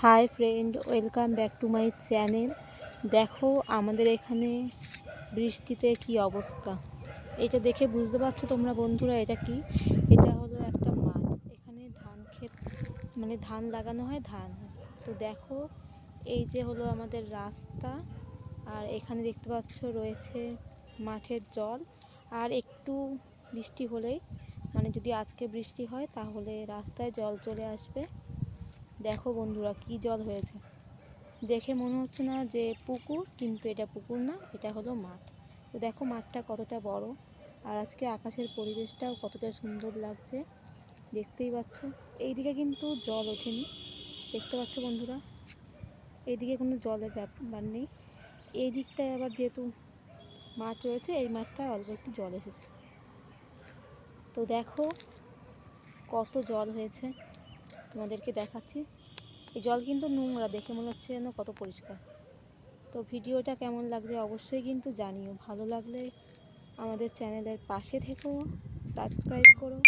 Hi friend, welcome back to my channel. দেখো আমাদের এখানে বৃষ্টিতে কি অবস্থা। এটা দেখে বুঝতে পারছো তোমরা বন্ধুরা এটা কি? এটা হলো একটা মাঠ। এখানে ধান ক্ষেত, মানে ধান লাগানো হয়, ধান। তো দেখো এই যে হলো আমাদের রাস্তা, আর এখানে দেখতে পাচ্ছ রয়েছে মাঠের জল। আর একটু বৃষ্টি হলেই, মানে যদি আজকে বৃষ্টি হয় তাহলে রাস্তায় জল চলে আসবে। দেখো বন্ধুরা কি জল হয়েছে, দেখে মনে হচ্ছে না যে পুকুর, কিন্তু এটা পুকুর না, এটা হলো মাঠ। তো দেখো মাঠটা কতটা বড়, আর আজকে আকাশের পরিবেশটাও কতটা সুন্দর লাগছে, দেখতেই পাচ্ছ। এইদিকে কিন্তু জল ওঠেনি, দেখতে পাচ্ছ বন্ধুরা, এইদিকে কোনো জলের ব্যাপার নেই। এই দিকটায় আবার যেহেতু মাঠ রয়েছে, এই মাঠটায় অল্প একটু জল এসেছে। তো দেখো কত জল হয়েছে, তোমাদেরকে দেখাচ্ছি। এই জল কিন্তু নোংরা, দেখে মনে হচ্ছে যেন কত পরিষ্কার। তো ভিডিওটা কেমন লাগছে অবশ্যই কিন্তু জানিও। ভালো লাগলে আমাদের চ্যানেলের পাশে থেকো, সাবস্ক্রাইব করো।